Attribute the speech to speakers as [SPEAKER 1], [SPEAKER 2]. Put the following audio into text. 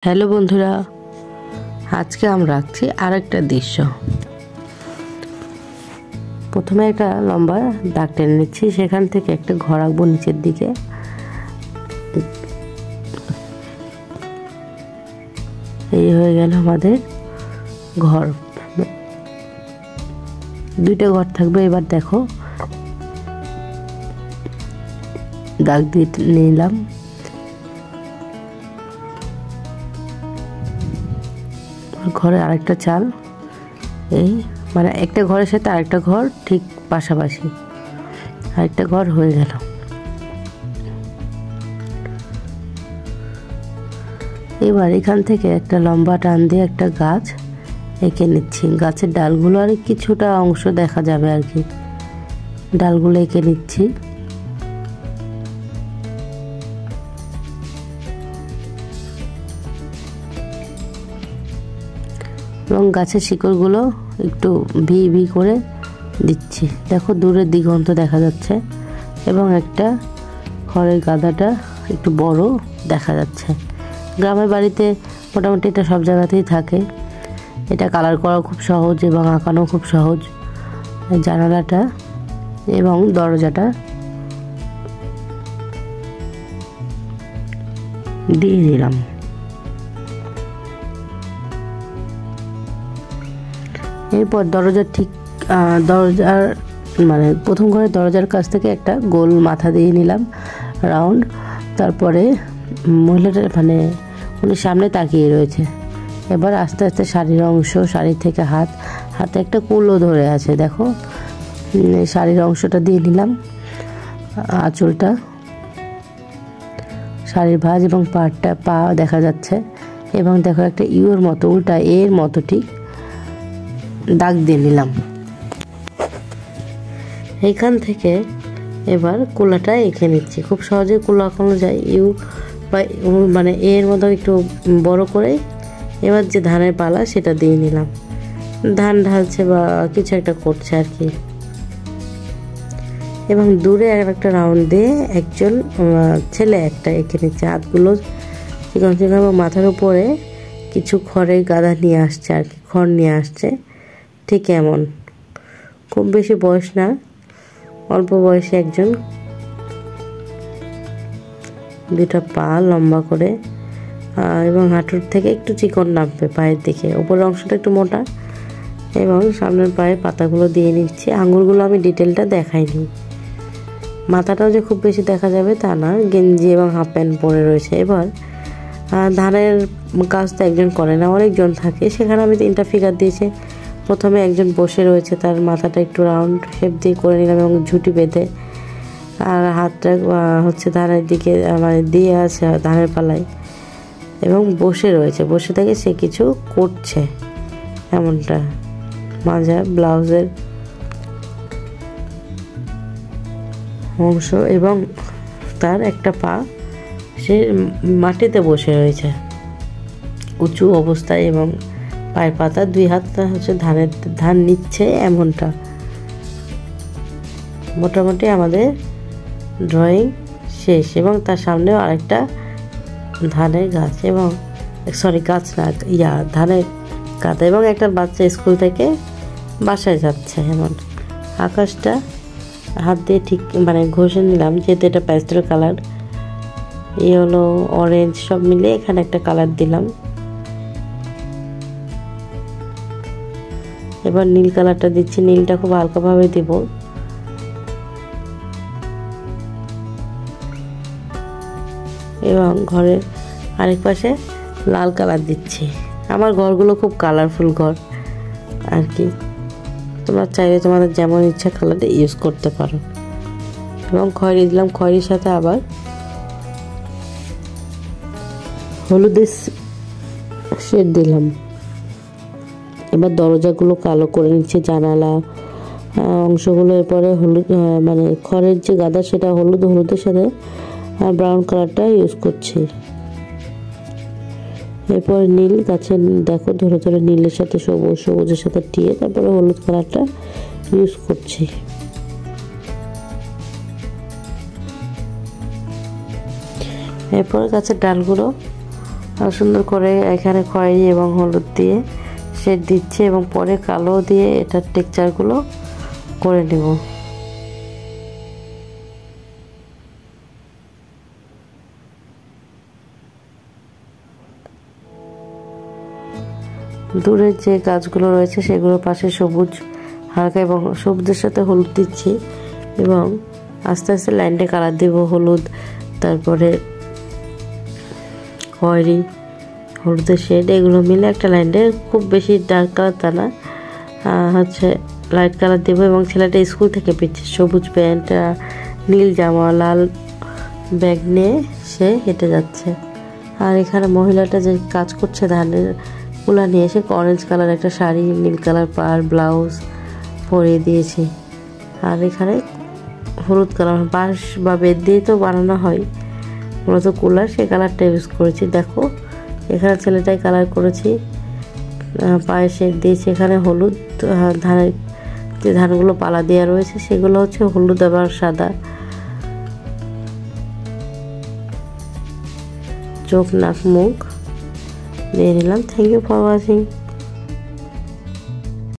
[SPEAKER 1] Hello বন্ধুরা, আজকে আমরা রাখছি আরেকটা দৃশ্য। প্রথমে একটা লম্বা দাগ টেনে নিচ্ছি, সেখান থেকে একটা ঘর আঁকবো নিচের দিকে। এই হয়ে গেল আমাদের ঘর, দুইটা ঘর থাকবে। এবার দেখো, দাগ দিয়ে নিলাম। ঘরে আরেকটা চাল, এই মানে একটা ঘরের সাথে আরেকটা ঘর ঠিক পাশাপাশি, আরেকটা ঘর হয়ে গেল। এবার এখান থেকে একটা লম্বা টান দিয়ে একটা গাছ এঁকে নিচ্ছি। গাছের ডালগুলো আর কিছুটা অংশ দেখা যাবে আর কি, ডালগুলো এঁকে নিচ্ছি। এবং গাছের শিকড়গুলো একটু ভি ভি করে দিচ্ছি। দেখো দূরের দিগন্ত দেখা যাচ্ছে এবং একটা খড়ের গাদাটা একটু বড় দেখা যাচ্ছে। গ্রামের বাড়িতে মোটামুটি এটা সব জায়গাতেই থাকে। এটা কালার করা খুব সহজ এবং আঁকানো খুব সহজ। জানালাটা এবং দরজাটা দিয়ে দিলাম। এরপর দরজার দরজার মানে প্রথম ঘরের দরজার কাছ থেকে একটা গোল মাথা দিয়ে নিলাম, রাউন্ড। তারপরে মহিলাটার উনি সামনে তাকিয়ে রয়েছে। এবার আস্তে আস্তে শাড়ির অংশ, শাড়ি থেকে হাতে একটা কুলো ধরে আছে, দেখো শাড়ির অংশটা দিয়ে নিলাম। আঁচলটা, শাড়ির ভাঁজ এবং পা দেখা যাচ্ছে। এবং দেখো একটা ইউর মতো, উল্টা এর মতো ঠিক দাগ দিয়ে নিলাম। এইখান থেকে এবার কুলাটা এঁকে নিচ্ছি। খুব সহজে কুলা আঁকানো যায়, ইউ বা এর মতো একটু বড় করে। এবার যে ধানের পালা সেটা দিয়ে নিলাম, ধান ঢালছে বা কিছু একটা করছে আর কি। এবং দূরে একটা রাউন্ড দিয়ে একজন ছেলে একটা এঁকে নিচ্ছে। হাতগুলো চিকন চিকন এবং মাথার উপরে কিছু খড়ের গাদা নিয়ে আসছে আর কি, খড় নিয়ে আসছে। ঠিক এমন, খুব বেশি বয়স না, অল্প বয়সে একজন। দুটা পা লম্বা করে এবং হাঁটুর থেকে একটু চিকন নামবে পায়ের দিকে, উপরের অংশটা একটু মোটা। এবং সামনের পায়ে পাতাগুলো দিয়ে নিচ্ছি। আঙুলগুলো আমি ডিটেলটা দেখাইনি। মাথাটাও যে খুব বেশি দেখা যাবে তা না, গেঞ্জি এবং হাফ প্যান্ট পরে রয়েছে। এবার ধানের কাজ তো একজন করে না, অনেকজন থাকে। সেখানে আমি 3টা ফিগার দিয়েছি। প্রথমে একজন বসে রয়েছে, তার মাথাটা একটু রাউন্ড শেপ দিয়ে করে নিলাম এবং ঝুঁটি বেঁধে, আর হাতটা ধানের দিকে দিয়ে আছে ধানের পালায় এবং বসে রয়েছে। বসে থেকে সে কিছু করছে এমনটা। মাঝে ব্লাউজের অংশ এবং তার একটা পা সে মাটিতে বসে রয়েছে উঁচু অবস্থায়, এবং পায়ের পাতা, 2 হাতটা ধান নিচ্ছে এমনটা। মোটামুটি আমাদের ড্রয়িং শেষ। এবং তার সামনেও আরেকটা ধানের গাছ, এবং গাছ না, ধানের গাদা, এবং একটা বাচ্চা স্কুল থেকে বাসায় যাচ্ছে এমন। আকাশটা হাত দিয়ে ঠিক ঘষে নিলাম, যেহেতু এটা প্যাস্টেল কালার, ইয়েলো অরেঞ্জ সব মিলে এখানে একটা কালার দিলাম। এবার নীল কালারটা দিচ্ছি, নীলটা খুব হালকাভাবে দিব। এবং ঘরের আরেক পাশে লাল কালার দিচ্ছি। আমার ঘরগুলো খুব কালারফুল ঘর আর কি, তোমরা চাইলে তোমাদের যেমন ইচ্ছা কালারটা ইউজ করতে পারো। এবং খয়েরি দিলাম, খয়েরির সাথে আবার হলুদের শেড দিলাম। এবার দরজাগুলো কালো করে নিচ্ছে, জানালা অংশগুলো। এরপরে হলুদ খড়ের যে গাদা সেটা হলুদের সাথে ব্রাউন কালারটা ইউজ করছি। এরপরে নীল গাছে দেখো ধরে ধরে নীলের সাথে সবুজের সাথে টিয়ে তারপরে হলুদ কালারটা ইউজ করছি। এরপরে গাছের ডালগুলো সুন্দর করে এখানে খয়েরি এবং হলুদ দিয়ে শেড দিচ্ছি এবং পরে কালো দিয়ে এটার টেক্সচারগুলো করে নেব। দূরের যে গাছগুলো রয়েছে সেগুলোর পাশে সবুজ হালকা এবং সবুজের সাথে হলুদ দিচ্ছি এবং আস্তে আস্তে লাইনটা কালার দেব। হলুদ, তারপরে খয়েরি, হলুদের শেড, এগুলো মিলে একটা লাইনে, খুব বেশি ডার্ক কালার তা না, হচ্ছে লাইট কালার দেবো। এবং ছেলেটা স্কুল থেকে ফিরছে, সবুজ প্যান্ট, নীল জামা, লাল ব্যাগ নিয়ে সে হেঁটে যাচ্ছে। আর এখানে মহিলাটা যে কাজ করছে ধানের কুলা নিয়ে এসে অরেঞ্জ কালার একটা শাড়ি, নীল কালার পাড় ব্লাউজ পরিয়ে দিয়েছি। আর এখানে হলুদ কালার বাঁশ বা বেত দিয়ে তো বানানো হয় মূলত কুলার, সেই কালারটা ইউজ করেছি। দেখো এখানে ছেলেটাই কালার করেছি, পায়ে শেড দিয়েছি। এখানে হলুদ, ধানের যে ধানগুলো পালা দেওয়া রয়েছে সেগুলো হচ্ছে হলুদ আবার সাদা। চোখ, নাক, মুখ দিয়ে নিলাম। Thank you for watching.